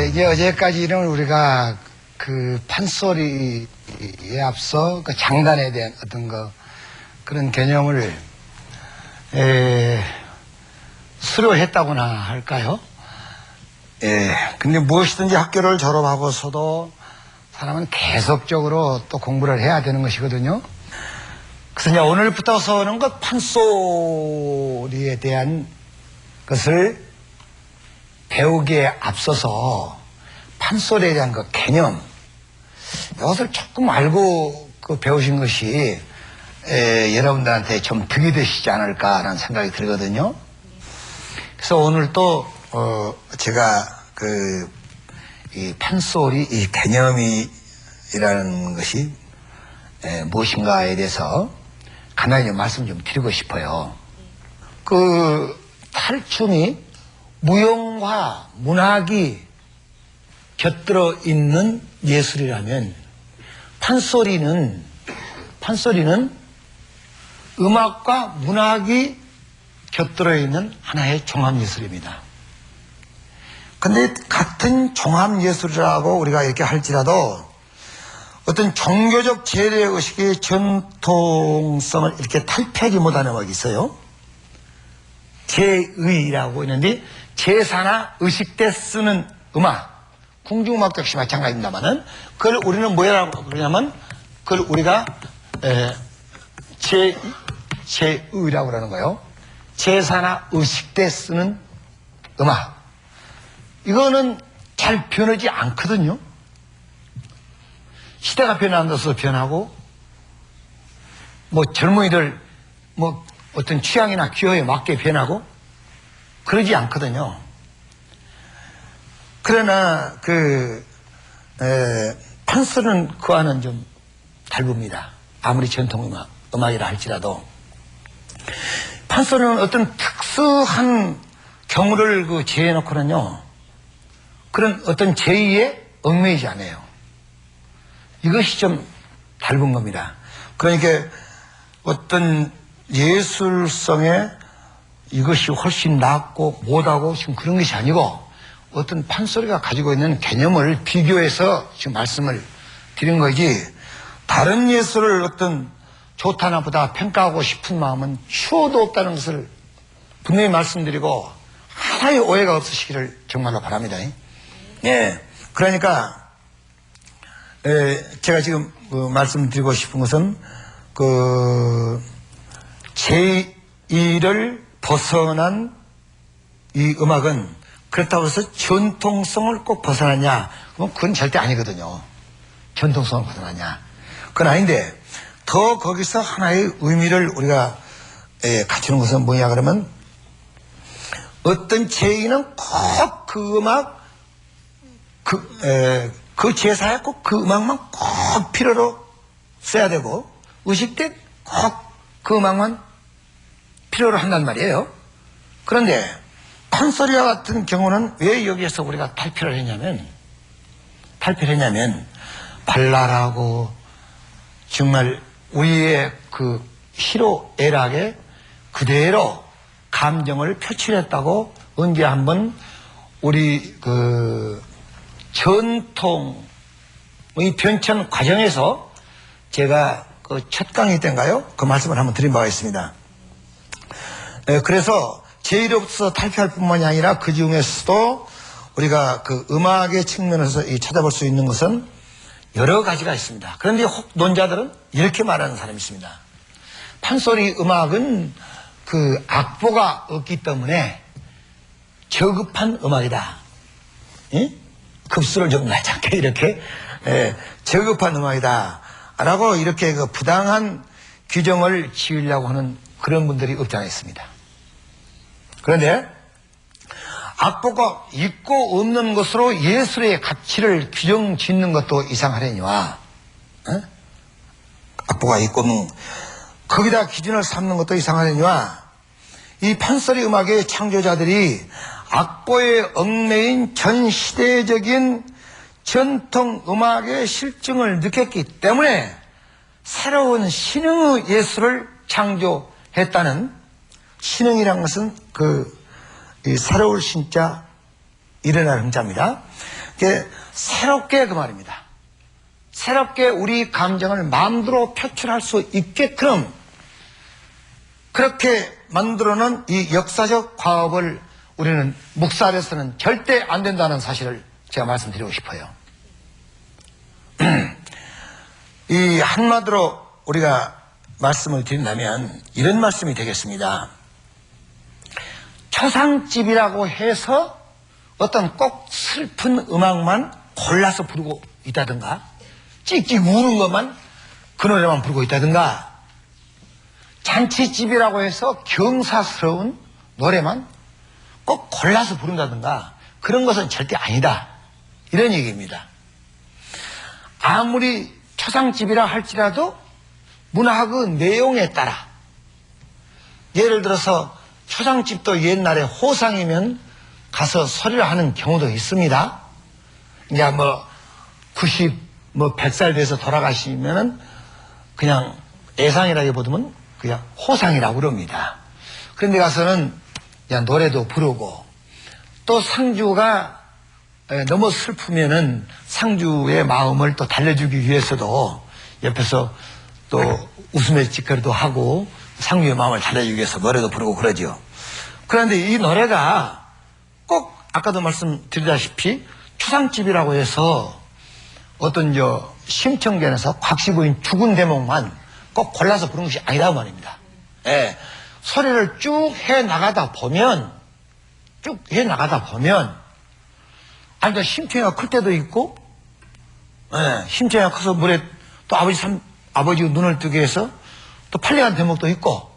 이게 어제까지는 우리가 그 판소리에 앞서 그 장단에 대한 어떤 그런 개념을 수료했다고나 할까요? 근데 무엇이든지 학교를 졸업하고서도 사람은 계속적으로 또 공부를 해야 되는 것이거든요. 그래서 이제 오늘부터서는 그 판소리에 대한 것을 배우기에 앞서서 판소리에 대한 그 개념, 이것을 조금 알고 배우신 것이 여러분들한테 좀 득이 되시지 않을까라는 생각이 들거든요. 그래서 오늘 또 제가 이 판소리, 이 개념이라는 것이 무엇인가에 대해서 간단히 말씀 좀 드리고 싶어요. 탈춤이 무용과 문학이 곁들어 있는 예술이라면 판소리는 음악과 문학이 곁들어 있는 하나의 종합예술입니다. 근데 같은 종합예술이라고 우리가 이렇게 할지라도 어떤 종교적 재래의식의 전통성을 이렇게 탈피하지 못하는 음악이 있어요. 제의라고 있는데 제사나 의식 때 쓰는 음악, 궁중음악도 역시 마찬가지입니다만은 그걸 우리는 뭐라고 그러냐면 그걸 우리가 제의라고 그러는 거예요. 제사나 의식 때 쓰는 음악. 이거는 잘 변하지 않거든요. 시대가 변한다서 변하고, 젊은이들, 어떤 취향이나 기호에 맞게 변하고, 그러지 않거든요. 그러나, 판소리는 그와는 좀 다릅니다. 아무리 전통음악이라 할지라도. 판소리는 어떤 특수한 경우를 제해놓고는요, 그런 어떤 제의에 얽매이지 않아요. 이것이 좀 다른 겁니다. 그러니까 어떤 예술성에 이것이 훨씬 낫고 못하고 지금 그런 것이 아니고 어떤 판소리가 가지고 있는 개념을 비교해서 지금 말씀을 드린 거지, 다른 예술을 어떤 좋다 나쁘다 평가하고 싶은 마음은 추호도 없다는 것을 분명히 말씀드리고 하나의 오해가 없으시기를 정말로 바랍니다. 그러니까 제가 지금 말씀드리고 싶은 것은 제의를 벗어난 이 음악은 그렇다고 해서 전통성을 꼭 벗어나냐? 그럼 그건 절대 아니거든요. 전통성을 벗어나냐? 그건 아닌데 더 거기서 하나의 의미를 우리가 갖추는 것은 뭐냐 그러면 어떤 제의는 꼭 그 음악 그 제사에 꼭 그 음악만 꼭 필요로 써야 되고 의식 때 꼭 그 음악만 필요로 한단 말이에요. 그런데 판소리와 같은 경우는 왜 여기에서 우리가 탈피를 했냐면 발랄하고 정말 우리의 그 희로애락에 그대로 감정을 표출했다고 언제 한번 우리 전통의 변천 과정에서 제가 첫 강의 때인가요? 그 말씀을 한번 드린 바가 있습니다. 그래서 제의로부터 탈피할 뿐만이 아니라 그 중에서도 우리가 음악의 측면에서 찾아볼 수 있는 것은 여러 가지가 있습니다. 그런데 혹 논자들은 이렇게 말하는 사람이 있습니다. 판소리 음악은 악보가 없기 때문에 저급한 음악이다. 급수를 좀 낮게 이렇게 저급한 음악이다 라고 이렇게 부당한 규정을 지으려고 하는 그런 분들이 없지 않아 있습니다. 그런데 악보가 있고 없는 것으로 예술의 가치를 규정 짓는 것도 이상하려니와 악보가 있고 없는 거기다 기준을 삼는 것도 이상하려니와 이 판소리 음악의 창조자들이 악보에 얽매인 전 시대적인 전통 음악의 실증을 느꼈기 때문에 새로운 신흥의 예술을 창조했다는, 신흥이란 것은 이 새로울 신자, 일어날 흥자입니다. 새롭게 그 말입니다. 새롭게 우리 감정을 마음대로 표출할 수 있게끔 그렇게 만들어놓은 이 역사적 과업을 우리는 묵살해서는 절대 안 된다는 사실을 제가 말씀드리고 싶어요. 이 한마디로 우리가 말씀을 드린다면 이런 말씀이 되겠습니다. 초상집이라고 해서 어떤 꼭 슬픈 음악만 골라서 부르고 있다든가 찍찍 우는 것만 그 노래만 부르고 있다든가 잔치집이라고 해서 경사스러운 노래만 꼭 골라서 부른다든가 그런 것은 절대 아니다. 이런 얘기입니다. 아무리 초상집이라 할지라도 문학의 내용에 따라 예를 들어서 초상집도 옛날에 호상이면 가서 소리를 하는 경우도 있습니다. 이제 100살 돼서 돌아가시면은 그냥 애상이라기보다는 그냥 호상이라고 그럽니다. 그런데 가서는 그냥 노래도 부르고 또 상주가 너무 슬프면은 상주의 마음을 또 달래주기 위해서도 옆에서 또 웃음의 짓거리도 하고 상주의 마음을 달래주기 위해서 노래도 부르고 그러죠. 그런데 이 노래가 꼭 아까도 말씀드리다시피 추상집이라고 해서 어떤 심청전에서 곽시부인 죽은 대목만 꼭 골라서 부르는 것이 아니라고 말입니다. 예, 소리를 쭉 해나가다 보면 아니 심청이가 클 때도 있고 심청이가 커서 물에 또 아버지 눈을 뜨게 해서 또 팔려간 대목도 있고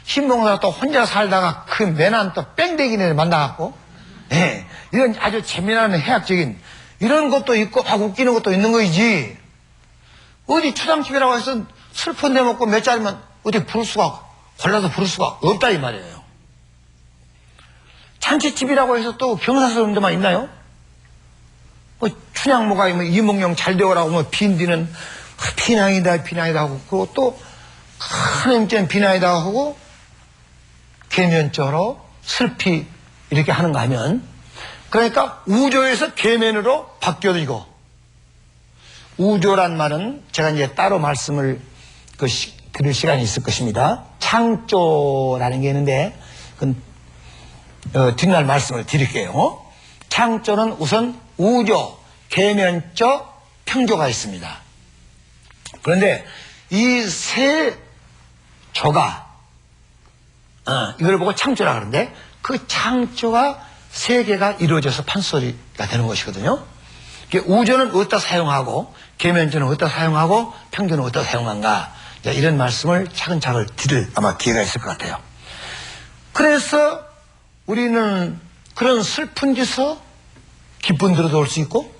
신봉사가 또 혼자 살다가 그 매난 또 뺑대기네를 만나갖고 이런 아주 재미나는 해학적인 이런 것도 있고 막 웃기는 것도 있는 거이지 어디 초상집이라고 해서 슬픈 데 먹고 몇 자리만 어디 골라서 부를 수가 없다 이 말이에요. 잔치집이라고 해서 또 경사스러운 데만 있나요? 춘향모가 이몽룡 잘 되어라고 빈디는 비낭이다 하고 그리고 또 하나님께는 비낭이다 하고 계면조로 슬피 이렇게 하는가 하면 그러니까 우조에서 계면으로 바뀌어지고 우조란 말은 제가 이제 따로 말씀을 드릴 시간이 있을 것입니다. 창조라는 게 있는데 뒷날 말씀을 드릴게요. 창조는 우선 우조, 계면조, 평조가 있습니다. 그런데 이 세 조가 이걸 보고 창조라 그러는데 그 창조가 세 개가 이루어져서 판소리가 되는 것이거든요. 우조는 어디다 사용하고 계면조는 어디다 사용하고 평조는 어디다 사용한가 이런 말씀을 차근차근 드릴 아마 기회가 있을 것 같아요. 그래서 우리는 그런 슬픈 데서 기쁜 데로 올 수 있고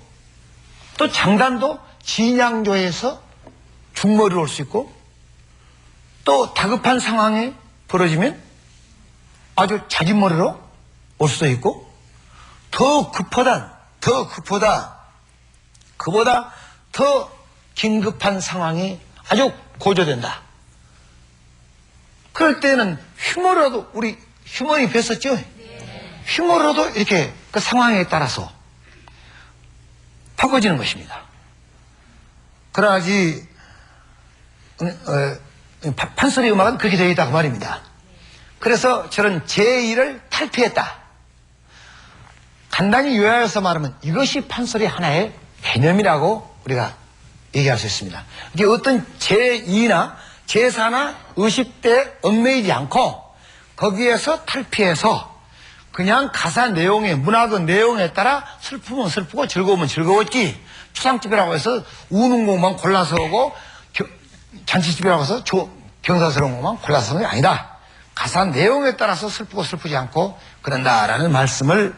또 장단도 진양조에서 중머리로 올 수 있고 또 다급한 상황이 벌어지면 아주 자진머리로 올 수도 있고 더 급하다 그보다 더 긴급한 상황이 아주 고조된다. 그럴 때는 휴머로도 우리 휴머니 뵀었죠? 휴머로도 이렇게 그 상황에 따라서 바꿔지는 것입니다. 그러지 판소리 음악은 그렇게 되어 있다고 말입니다. 그래서 저는 제2를 탈피했다. 간단히 요약해서 말하면 이것이 판소리 하나의 개념이라고 우리가 얘기할 수 있습니다. 이게 어떤 제2나 제4나 의식대에 얽매이지 않고 거기에서 탈피해서 그냥 가사 내용에 문학의 내용에 따라 슬프면 슬프고 즐거우면 즐거웠지 추상집이라고 해서 우는 것만 골라서 오고 잔치집이라고 해서 경사스러운 것만 골라서 오는 게 아니다. 가사 내용에 따라서 슬프고 슬프지 않고 그런다라는 말씀을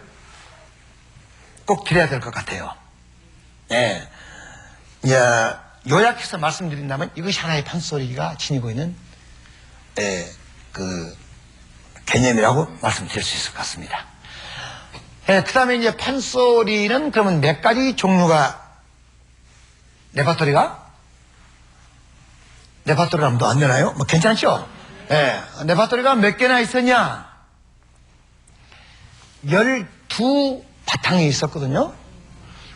꼭 드려야 될 것 같아요. 네. 요약해서 말씀드린다면 이것이 하나의 판소리가 지니고 있는 그 개념이라고 말씀드릴 수 있을 것 같습니다. 그 다음에 이제 판소리는 그러면 몇 가지 종류가 레파토리가 하면 더 안 되나요? 괜찮죠? 레파토리가 몇 개나 있었냐? 12 바탕이 있었거든요.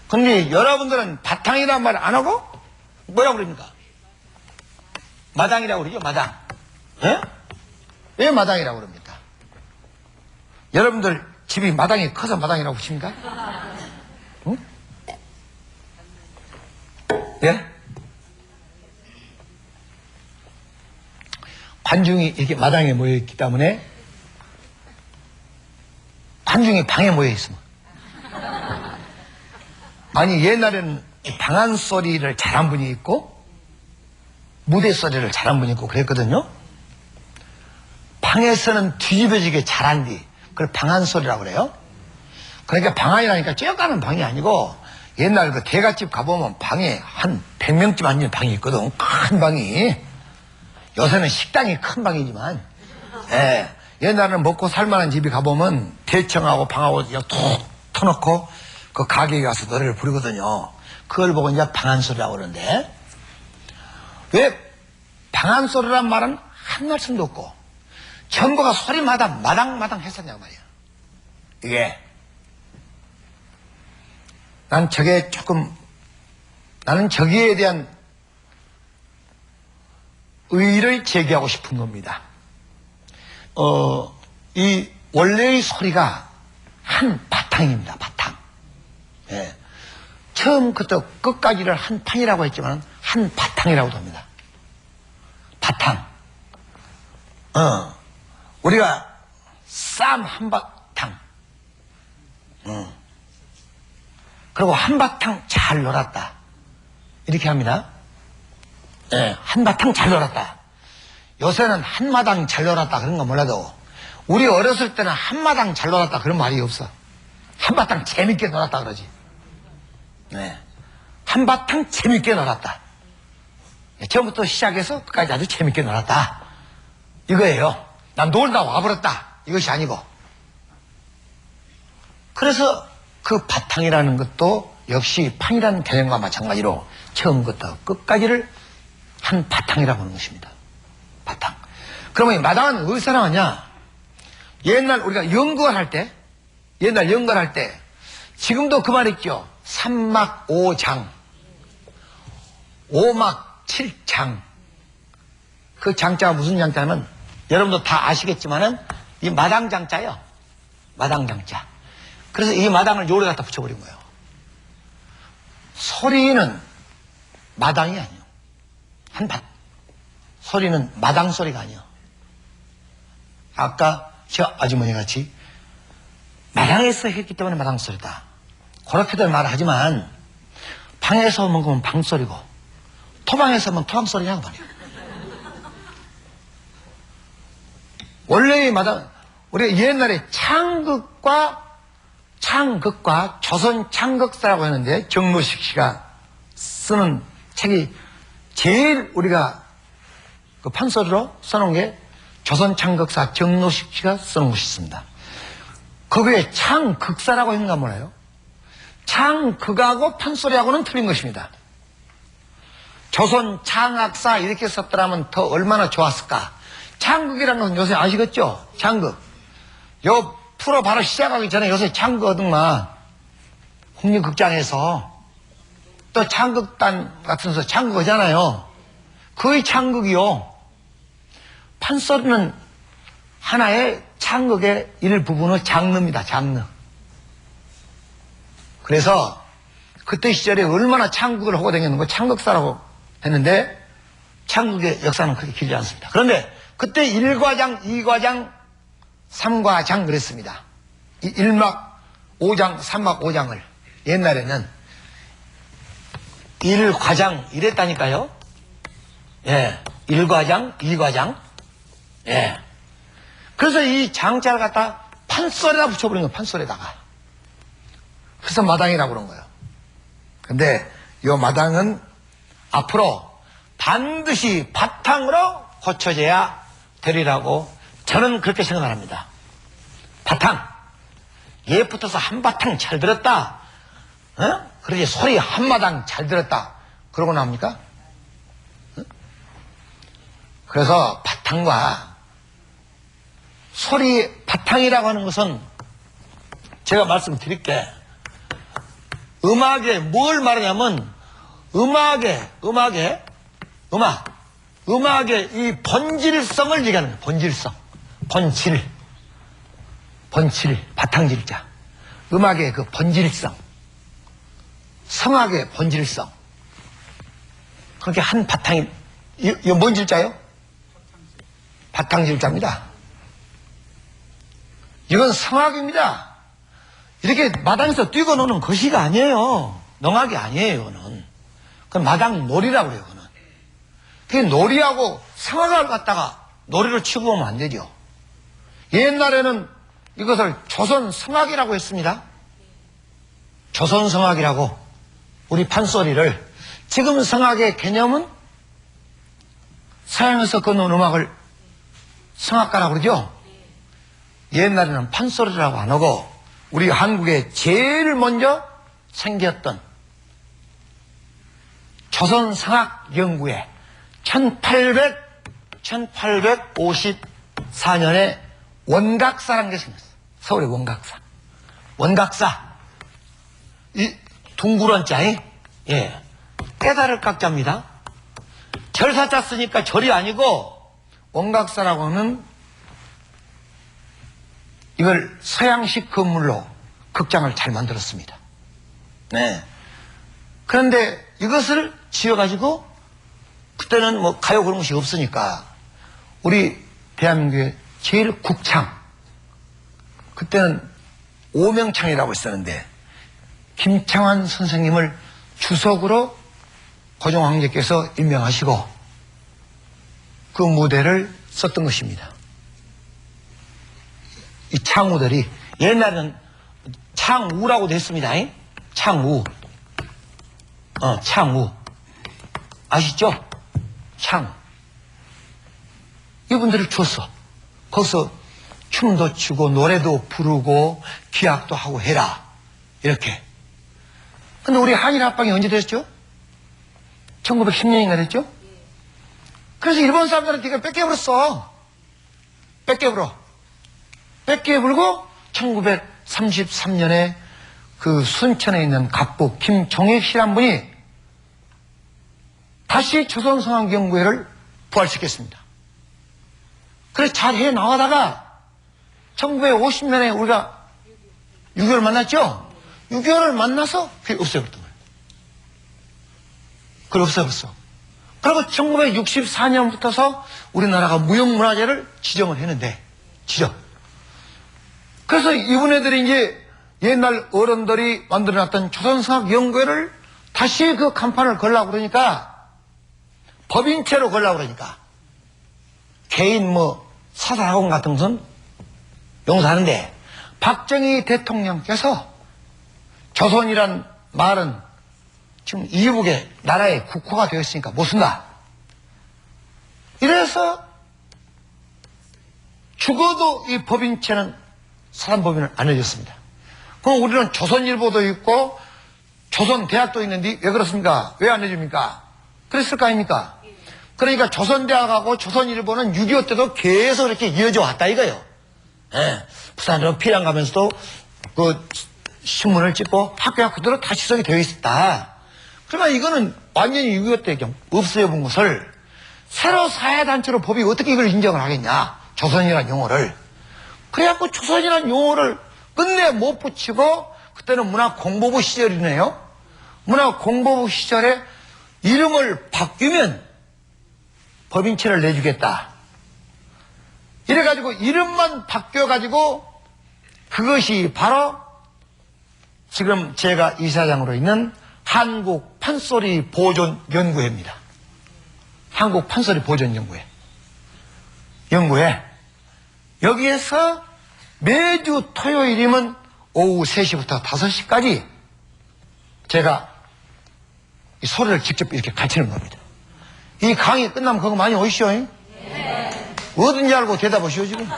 근데 여러분들은 바탕이란 말 안 하고 뭐라고 그럽니까? 마당이라고 그러죠, 마당. 예? 왜 마당이라고 그럽니까? 여러분들 집이 마당이 커서 마당이라고 하십니까? 응? 예? 관중이 이렇게 마당에 모여있기 때문에 관중이 방에 모여있으면 아니 옛날에는 방안 소리를 잘한 분이 있고 무대 소리를 잘한 분이 있고 그랬거든요. 방에서는 뒤집어지게 잘한 뒤 그걸 방안 소리라고 그래요. 그러니까 방안이라니까 쬐가는 방이 아니고 옛날 그 대갓집 가보면 방에 한 100명쯤 앉는 방이 있거든. 큰 방이. 요새는 식당이 큰 방이지만 예, 옛날에는 먹고 살만한 집이 가보면 대청하고 방하고 툭 터놓고 그 가게에 가서 노래를 부르거든요. 그걸 보고 이제 방안소리라고 그러는데 왜 방안소리란 말은 한 말씀도 없고 전부가 소리마다 마당마당 했었냐고 말이에요. 이게 나는 저기에 대한 의의를 제기하고 싶은 겁니다. 이 원래의 소리가 한 바탕입니다. 바탕. 예. 처음부터 끝까지를 한 판이라고 했지만 한 바탕이라고도 합니다. 바탕. 우리가 쌈 한 바탕. 그리고 한바탕 잘 놀았다. 이렇게 합니다. 예, 한바탕 잘 놀았다. 요새는 한마당 잘 놀았다 그런 거 몰라도 우리 어렸을 때는 한마당 잘 놀았다 그런 말이 없어. 한바탕 재밌게 놀았다 그러지. 네. 한바탕 재밌게 놀았다. 처음부터 시작해서 끝까지 아주 재밌게 놀았다. 이거예요. 난 놀다 와버렸다. 이것이 아니고. 그래서 그 바탕이라는 것도 역시 판이라는 개념과 마찬가지로 처음부터 끝까지를 한 바탕이라고 하는 것입니다. 바탕. 그러면 이 마당은 어디서 나왔냐? 옛날 우리가 연구할 때, 지금도 그 말 있죠. 삼막 오장, 오막 칠장. 그 장자가 무슨 장자냐면 여러분도 다 아시겠지만은 이 마당 장자예요. 마당 장자. 그래서 이 마당을 요래 갖다 붙여버린 거예요. 소리는 마당이 아니에요. 한밭. 소리는 마당 소리가 아니에요. 아까 저 아주머니 같이 마당에서 했기 때문에 마당 소리다. 그렇게들 말하지만 방에서 먹으면 방 소리고 토방에서 먹으면 토방 소리냐고 말이에요. 원래의 마당, 우리가 옛날에 창극과 조선 창극사라고 했는데 정노식 씨가 쓰는 책이 제일 우리가 그 판소리로 써놓은 게 조선 창극사 정노식 씨가 써놓은 것이 있습니다. 거기에 창극사라고 했는가 몰라요? 창극하고 판소리하고는 틀린 것입니다. 조선 창학사 이렇게 썼더라면 더 얼마나 좋았을까? 창극이라는 건 요새 아시겠죠? 창극. 요 프로 바로 시작하기 전에 요새 창극하더만 국립극장에서 또 창극단 같은 데서 창극하잖아요. 거의 창극이요. 판소리는 하나의 창극의 일부분의 장르입니다. 장르. 그래서 그때 시절에 얼마나 창극을 하고 다녔는가 창극사라고 했는데 창극의 역사는 그렇게 길지 않습니다. 그런데 그때 1과장, 2과장, 3과장 그랬습니다. 이 1막 5장, 3막 5장을 옛날에는 1과장 이랬다니까요. 예, 1과장, 2과장. 예. 그래서 이 장자를 갖다 판소리에다 붙여버린 거예요. 판소리에다가. 그래서 마당이라고 그런 거예요. 근데 이 마당은 앞으로 반드시 바탕으로 고쳐져야 되리라고 저는 그렇게 생각을 합니다. 바탕. 얘 붙어서 한바탕 잘 들었다. 어? 그러지 소리 한마당 잘 들었다. 그러고 나옵니까? 어? 그래서 바탕과 소리 바탕이라고 하는 것은 제가 말씀드릴게 음악에 뭘 말하냐면 음악의 이 본질성을 얘기하는 거예요. 본질성. 본질, 바탕질자. 음악의 그 본질성. 성악의 본질성. 그렇게 한 바탕이, 이거 뭔 질자요? 바탕질자입니다. 이건 성악입니다. 이렇게 마당에서 뛰고 노는 것이가 아니에요. 농악이 아니에요, 이거는. 그건 마당 놀이라고 그래요, 그거는. 그게 놀이하고 성악을 갖다가 놀이로 치고 오면 안 되죠. 옛날에는 이것을 조선 성악이라고 했습니다. 조선 성악이라고. 우리 판소리를. 지금 성악의 개념은 서양에서 끊은 음악을 성악가라고 그러죠. 옛날에는 판소리라고 안 하고 우리 한국에 제일 먼저 생겼던 조선성악연구회 1854년에 원각사라는 게 생겼어요. 서울의 원각사. 이 둥그런 자이, 예, 깨달을 각자입니다. 절사자 쓰니까 절이 아니고 원각사라고 하는 이걸 서양식 건물로 극장을 잘 만들었습니다. 네. 그런데 이것을 지어가지고 그때는 뭐 가요 그런 것이 없으니까 우리 대한민국의 제일 국창, 그때는 오명창이라고 있었는데 김창완 선생님을 주석으로 고종 황제께서 임명하시고 그 무대를 썼던 것입니다. 이 창우들이 옛날에는 창우라고도 했습니다. 창우. 창우. 아시죠? 창. 이분들을 줬어. 거기서 춤도 추고 노래도 부르고 기악도 하고 해라. 이렇게. 근데 우리 한일합방이 언제 됐죠? 1910년인가 됐죠? 그래서 일본 사람들한테 이걸 뺏겨버렸어. 뺏겨버리고 1933년에 그 순천에 있는 갑부 김종익 씨란 분이 다시 조선성악연구회를 부활시켰습니다. 그래서 잘 해 나가다가 1950년에 우리가 6.25를 만났죠? 6.25를 만나서 그게 없애버렸던 거예요. 그걸 없애버렸어. 그리고 1964년부터서 우리나라가 무형문화재를 지정을 했는데, 그래서 이분네들이 이제 옛날 어른들이 만들어놨던 조선성악연구회를 다시 그 간판을 걸려고 그러니까, 법인체로 걸려고 그러니까, 개인 사사학원 같은 것은 용서하는데, 박정희 대통령께서 조선이란 말은 지금 이북의 나라의 국호가 되었으니까 못 쓴다. 이래서 죽어도 이 법인체는 사단법인을 안 해줬습니다. 그럼 우리는 조선일보도 있고 조선대학도 있는데 왜 그렇습니까? 왜 안 해줍니까? 그랬을 거 아닙니까? 그러니까 조선대학하고 조선일보는 6.25 때도 계속 이렇게 이어져 왔다 이거예요. 예. 부산으로 피랑 가면서도 그 신문을 찍고 학교가 그대로 다 지속이 되어 있었다. 그러나 이거는 완전히 6.25 때 없애본 것을 새로 사회단체로 법이 어떻게 이걸 인정을 하겠냐. 조선이라는 용어를. 그래갖고 조선이라는 용어를 끝내 못 붙이고 그때는 문화공보부 시절이네요. 문화공보부 시절에 이름을 바뀌면 법인체를 내주겠다. 이래가지고 이름만 바뀌어가지고 그것이 바로 지금 제가 이사장으로 있는 한국 판소리 보존 연구회입니다. 한국 판소리 보존 연구회. 여기에서 매주 토요일이면 오후 3시부터 5시까지 제가 이 소리를 직접 이렇게 가르치는 겁니다. 이 강의 끝나면 그거 많이 오시오. 네. 어딘지 알고 대답하시오 지금.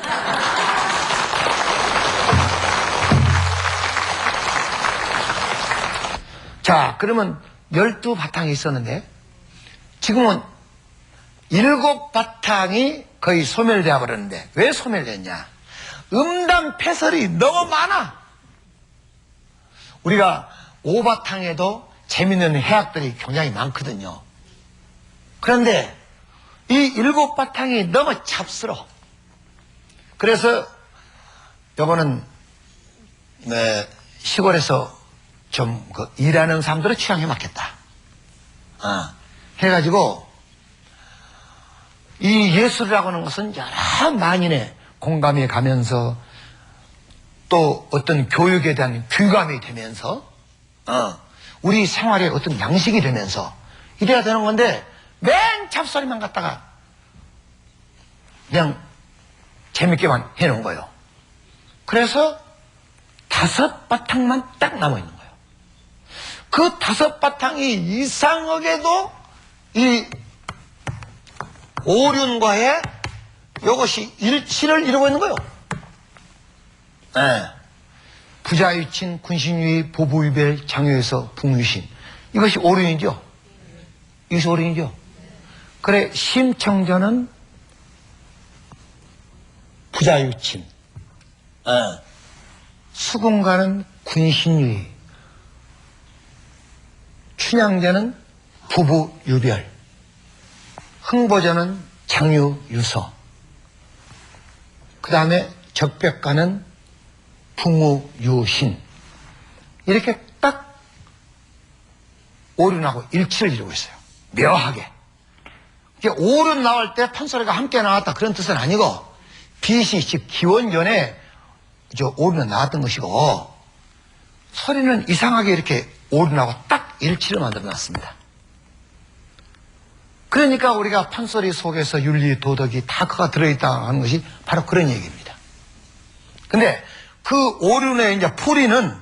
자, 그러면 12바탕이 있었는데 지금은 7바탕이 거의 소멸되어 버렸는데 왜 소멸됐냐? 음담 패설이 너무 많아. 우리가 오바탕에도 재밌는 해악들이 굉장히 많거든요. 그런데 이 일곱 바탕이 너무 찹스러워. 그래서 요거는 시골에서 좀 일하는 사람들의 취향에 맞겠다. 해가지고 이 예술이라고 하는 것은 여러 만인의 공감이 가면서 또 어떤 교육에 대한 귀감이 되면서 우리 생활의 어떤 양식이 되면서 이래야 되는 건데 맨 잡소리만 갖다가 그냥 재밌게만 해놓은 거예요. 그래서 5바탕만 딱 남아있는 거예요. 그 5바탕이 이상하게도 이 오륜과의 이것이 일치를 이루고 있는 거예요. 부자유친, 군신유의, 보부유별, 장유에서 북유신. 이것이 오륜이죠. 이것이 오륜이죠. 그래, 심청전은 부자유친, 수군가는 군신유의, 춘향제는 부부유별, 흥보전은 장유유서, 그 다음에 적벽가는 풍우유신. 이렇게 딱 오륜하고 일치를 이루고 있어요. 묘하게. 오륜 나올 때 판소리가 함께 나왔다 그런 뜻은 아니고 빛이 즉 기원전에 오륜은 나왔던 것이고 소리는 이상하게 이렇게 오륜하고 딱 일치를 만들어 놨습니다. 그러니까 우리가 판소리 속에서 윤리, 도덕이 다 그가 들어있다 하는 것이 바로 그런 얘기입니다. 근데 그 오륜의 이제 풀이는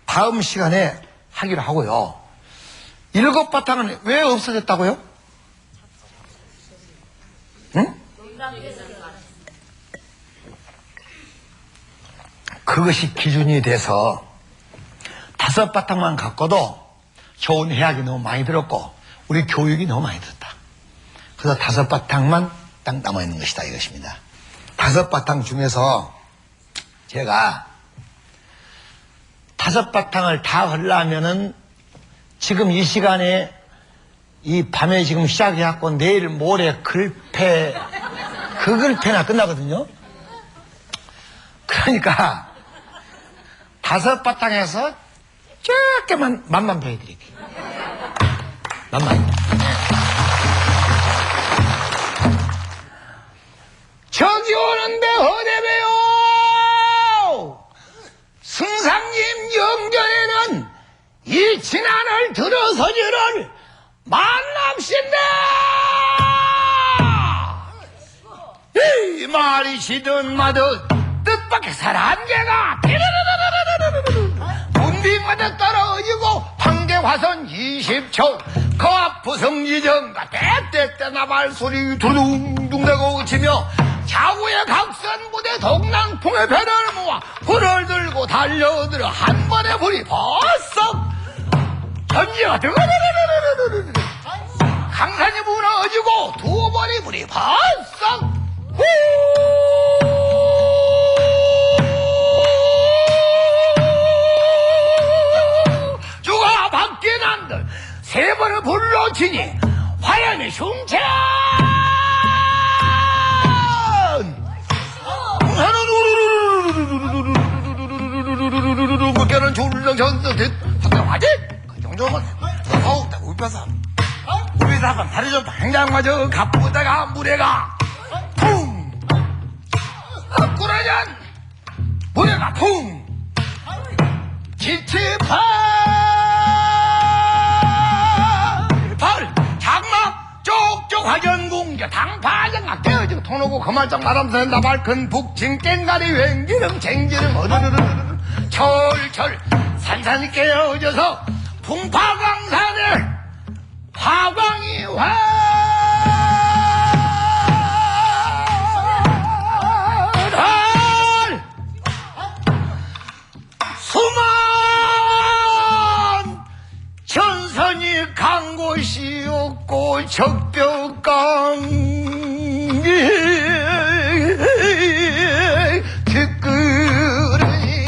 다음 시간에 하기로 하고요. 7바탕은 왜 없어졌다고요? 응? 그것이 기준이 돼서 5바탕만 갖고도 좋은 해악이 너무 많이 들었고 우리 교육이 너무 많이 들었다. 그래서 5바탕만 딱 남아있는 것이다 이것입니다. 5바탕 중에서 제가 5바탕을 다 하려면은 지금 이 시간에 이 밤에 지금 시작해갖고 내일 모레 글패 그 글패나 끝나거든요. 그러니까 5바탕에서 짧게만 맛만 보여드릴게요. 맛만. 저기 오는데 어디배요? 승상님 영전에는 이 진안을 들어서지를 만납신다. 이 말이시든 마든 뜻밖의 살한개가 문빙마다 떨어지고 황계화선 20초 그 앞 부성지정가 때때때 나발소리 두둥둥대고 치며 좌우의 각선 부대 동랑풍의 배를 모아 불을 들고 달려들어 한 번에 불이 버썩 전지가 드르르르르르르르 강산이 무너지고 두 번이 불이 버썩 후 주가 밖에 난들 세 번을 불러 치니 화염이 흉체 그게는 졸랑 전도 화제 그 정도면 더욱다 울면서 우리사 한번 다리 좀 당장마저 가쁘다가 물에가 풍 꾸라잔 물에가 풍 지치팔 장막 쪽쪽 화전궁저 당파장각 깨어지고 통오고 그만짝 말하면서 된다 발큰 북진 깽가리 웬기름 쟁기름 어르르르르 철철 산산이 깨어져서 풍파강산에 화광이 활활 수만 전선이 간 곳이 없고 적벽강이 뒷그릇이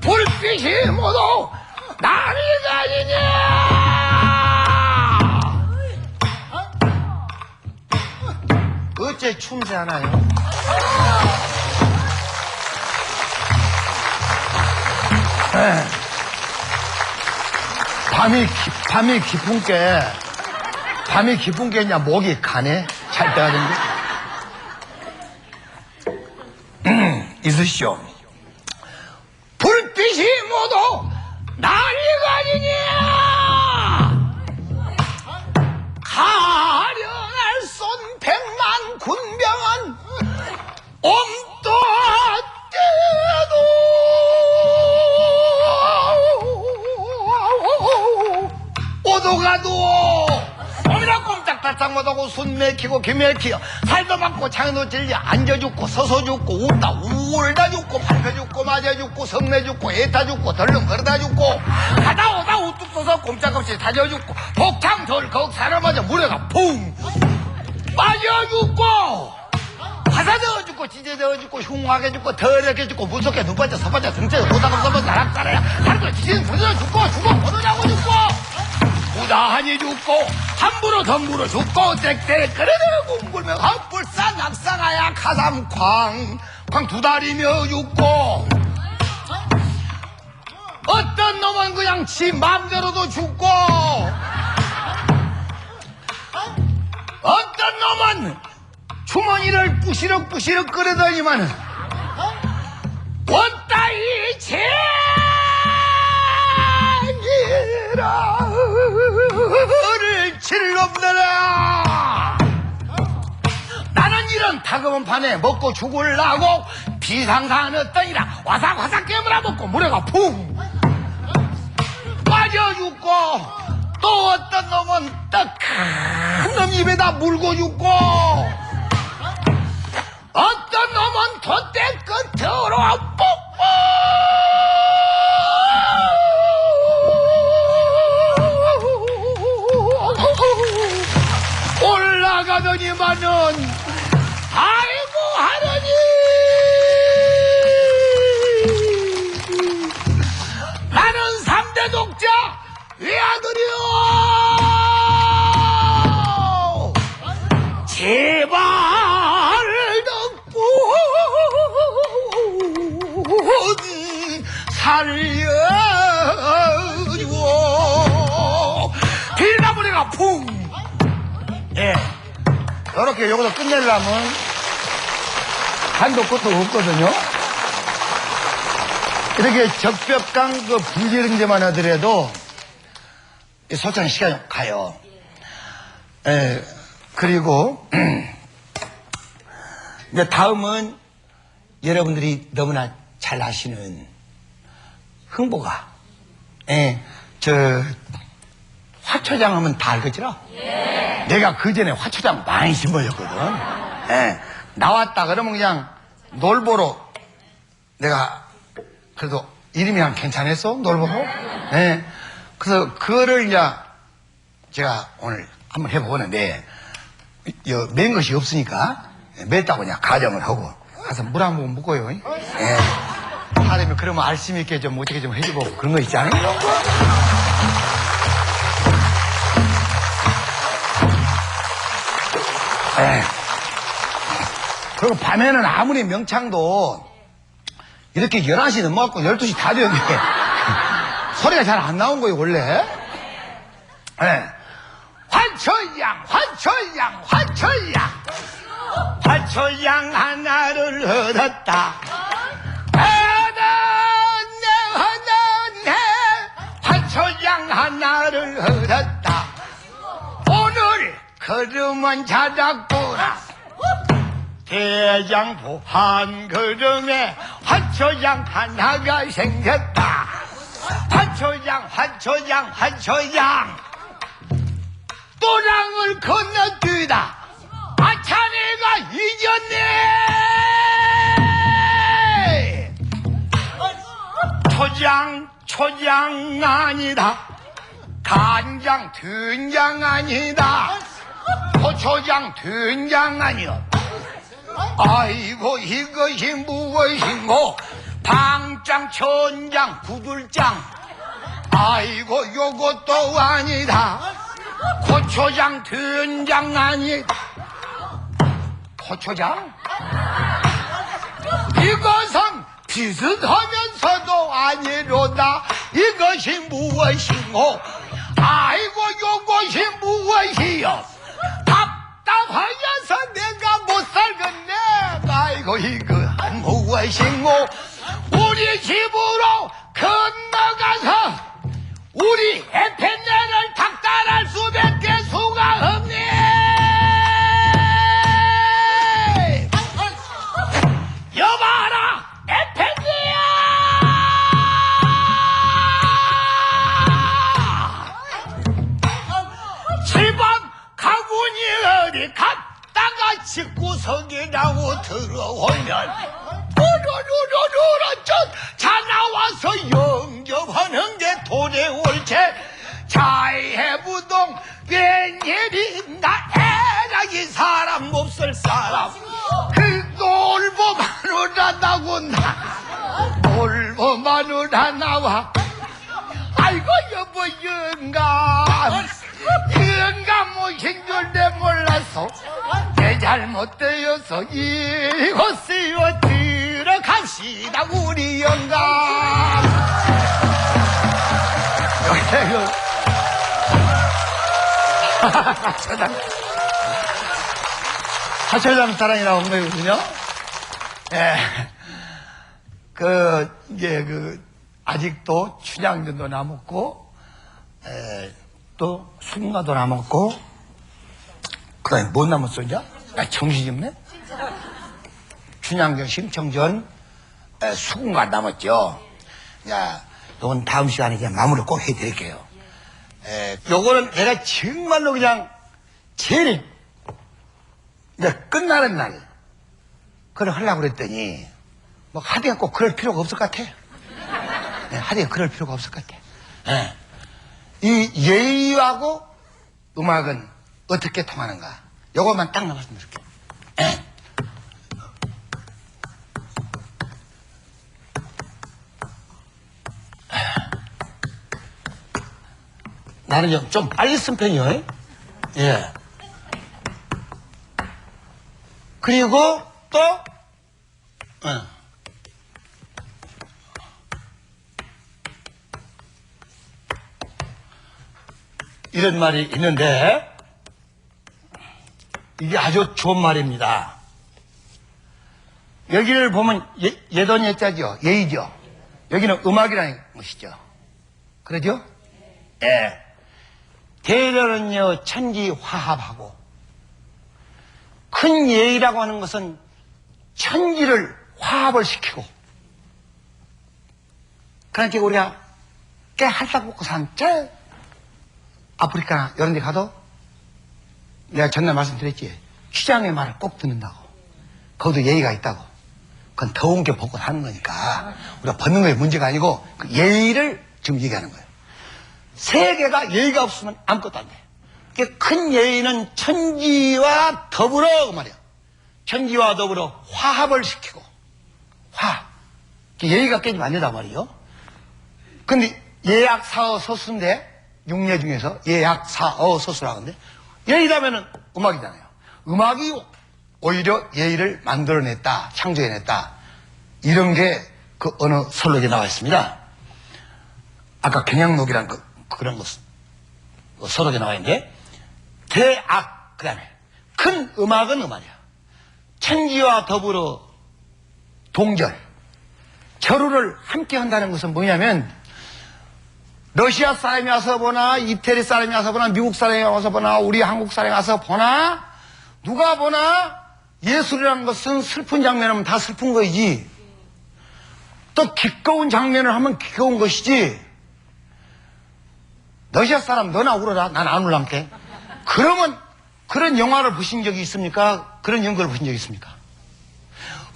불빛이 모두 어째 춤새 하나요? 네. 밤이 깊은 게 그냥 목이 가네? 잘 때가 된 게. 있으시죠? 불빛이 모두 날가지냐 가련할 쏜 백만 군병은 오도가도 오미라 꼼짝달싹 못하고 손 맥히고 귀 맥히어 살도 많고 장도 질려 앉아 죽고 서서 죽고 웃다 울다 죽고 밟혀 죽고 맞아 죽고 성내 죽고 애타 죽고 덜렁 걸어다 죽고 가다 오다 우뚝 서서 꼼짝없이 다져 죽고 복창 덜컥 사람마저 물에가 붕 빠져 죽고 화사 되어 죽고 지제 되어 죽고 흉하게 죽고 더럽게 죽고 무섭게 눈반자 서반자 등째 도다가 서반 나락가라야 하루도 지진 부서져 죽고 보도자고 죽고 우다하니 죽고 함부로 덤부로 죽고 땡땡 그러더라고 웅글며 헛불산 낙상하야 가삼 쾅 두 다리며 죽고 어떤 놈은 그냥 지 맘대로도 죽고 어떤 놈은 주머니를 부시럭부시럭 끓여더니만은 원따위 쟁기를 질럽더라. 나는 이런 다급한 판에 먹고 죽을라고 비상사는 어떠니라 와삭와삭 깨물어 먹고 물에가 푹 빠져 죽고 또 어떤 놈은 큰 놈 입에다 물고 죽고 어떤 놈은 돛대 끝으로 올라가더니만은 아이고 하느니 나는 3대 독자 외아들이여 제발 살려주오 빌나무리가 풍 예. 이렇게 요거도 끝내려면 한도 끝도 없거든요. 이렇게 적벽강 그 불지릉제만 하더라도 소장 시간이 가요. 예. 그리고 이제 다음은 여러분들이 너무나 잘 아시는 흥보가 화초장 하면 다 알겠지라? 예. 내가 그 전에 화초장 많이 심어줬거든. 예. 나왔다 그러면 그냥 놀보로 내가 그래도 이름이 한 괜찮았어? 놀보로? 예. 그래서 그거를 이제 제가 오늘 한번 해보는데 맨 것이 없으니까 맸다고 그냥 가정을 하고 가서 물 한 모금 묻고요. 예. 사람이 그러면 알심 있게 좀 어떻게 좀 해주고 그런 거 있지 않아요? 예. 그리고 밤에는 아무리 명창도 이렇게 11시 넘어갖고 12시 다 되었는데 소리가 잘 안 나온 거예요 원래. 예. 화초양 하나를 얻었다. 화초양 하나를 얻었다. 오늘 걸음은 찾았구나. 대장포 한 걸음에 화초양 하나가 생겼다. 화초양 또랑을 건너뛰다 아차내가 이겼네. 초장 아니다. 간장 된장 아니다. 고초장 된장 아니야. 아이고 이것이 무엇인고. 방장 천장 구들장. 아이고 요것도 아니다. 고초장 된장 아니다. 토초장? 이것은 비슷하면서도 아니로다. 이것이 무엇이고? 아이고, 요것이 무엇이요? 답답하여서 내가 못 살겠네. 아이고, 이거한 무엇이고? 우리 집으로 건너가서 우리 에펜네를 닥달할 수밖에 수가 없네. 여봐라, 에펜네야! 집안 가문이 어디 갔다가 집구석이라고 들어오면 자 나와서 영접하는 게 도래올 채 자해부동 웬일이 나 애락이 사람 몹쓸 사람 그 놀보 마누라다고 나 놀보 마누라 나와 아이고 여보 영감 모신 줄 내 몰라서 내 잘못되어서 이곳으로 들어갑시다 우리 영감. 하철장 사랑이 나온 거거든요. 예. 이제 아직도 춘향전도 남았고, 또 순가도 남았고, 그 다음에 뭐 남았어, 이제? 나 정신이 없네? 춘향전, 심청전, 수군가 남았죠. 야, 요건 다음 시간에 이제 마무리를 꼭 해드릴게요. 요거는 내가 정말로 그냥 제일 이제 끝나는 날 그걸 하려고 그랬더니 뭐 하대가 꼭 그럴 필요가 없을 것 같아. 하대가 그럴 필요가 없을 것 같아. 이 예의하고 음악은 어떻게 통하는가 요것만 딱 말씀드릴게요. 나는 좀 빨리 쓴 편이요. 예. 그리고 또, 이런 말이 있는데, 이게 아주 좋은 말입니다. 여기를 보면 예돈 예자죠. 예의죠. 여기는 음악이라는 것이죠. 그러죠? 예. 대려는요, 천지화합하고, 큰 예의라고 하는 것은 천지를 화합을 시키고, 그러니까 우리가 꽤 할딱 먹고 산, 아프리카나 이런 데 가도, 내가 전날 말씀드렸지, 취장의 말을 꼭 듣는다고. 거기도 예의가 있다고. 그건 더운 게 벗고 사는 거니까, 우리가 벗는 거에 문제가 아니고, 그 예의를 지금 얘기하는 거예요. 세계가 예의가 없으면 아무것도 안 돼. 큰 예의는 천지와 더불어 그 말이야. 천지와 더불어 화합을 시키고 예의가 깨지면 안 된단 말이에요. 근데 예약사어 서수인데 육례 중에서 예약사어 서수라고 하는데 예의라면은 음악이잖아요. 음악이 오히려 예의를 만들어냈다, 창조해냈다. 이런 게 그 어느 설록에 나와 있습니다. 아까 경향록이란 그런 것 서록에 나와 있는데 대악 그 다음에 큰 음악은 음악이야. 천지와 더불어 동절 절호를 함께 한다는 것은 뭐냐면 러시아 사람이 와서 보나 이태리 사람이 와서 보나 미국 사람이 와서 보나 우리 한국 사람이 와서 보나 누가 보나 예술이라는 것은 슬픈 장면을 하면 다 슬픈 거이지 또 기꺼운 장면을 하면 기꺼운 것이지 러시아 사람 너나 울어라 난 안 울란게 그러면 그런 영화를 보신 적이 있습니까? 그런 연극을 보신 적이 있습니까?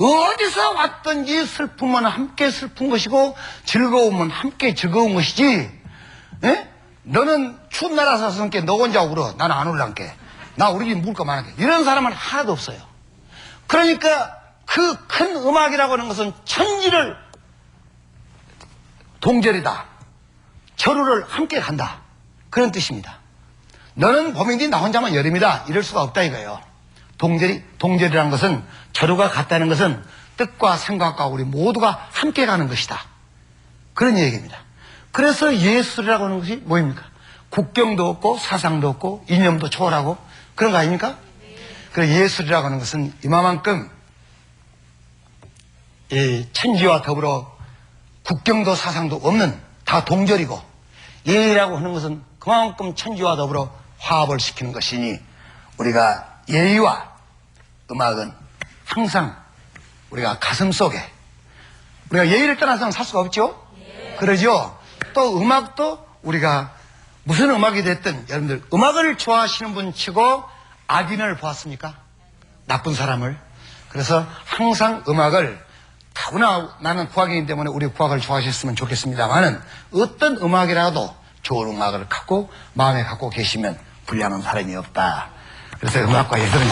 어디서 왔든지 슬픔은 함께 슬픈 것이고 즐거움은 함께 즐거운 것이지 에? 너는 추운 나라 사서니까 너 혼자 울어 나는 안 울란게 나 우리 집 묵을 거 많은게 이런 사람은 하나도 없어요. 그러니까 그 큰 음악이라고 하는 것은 천지를 동절이다 절호를 함께 간다 그런 뜻입니다. 너는 봄인데 나 혼자만 여름이다 이럴 수가 없다 이거예요. 동절이라는 것은 절호가 같다는 것은 뜻과 생각과 우리 모두가 함께 가는 것이다. 그런 얘기입니다. 그래서 예술이라고 하는 것이 뭐입니까? 국경도 없고 사상도 없고 이념도 초월하고 그런 거 아닙니까? 그래서 예술이라고 하는 것은 이만큼 천지와 더불어 국경도 사상도 없는 다 동절이고, 예의라고 하는 것은 그만큼 천지와 더불어 화합을 시키는 것이니 우리가 예의와 음악은 항상 우리가 가슴 속에, 우리가 예의를 떠나서는 살 수가 없죠? 그러죠? 또 음악도 우리가 무슨 음악이 됐든, 여러분들 음악을 좋아하시는 분 치고 악인을 보았습니까? 나쁜 사람을. 그래서 항상 음악을, 더구나 나는 국악이기 때문에 우리 국악을 좋아하셨으면 좋겠습니다만은 어떤 음악이라도 좋은 음악을 갖고 마음에 갖고 계시면 불리하는 사람이 없다. 그래서 음악과 예술은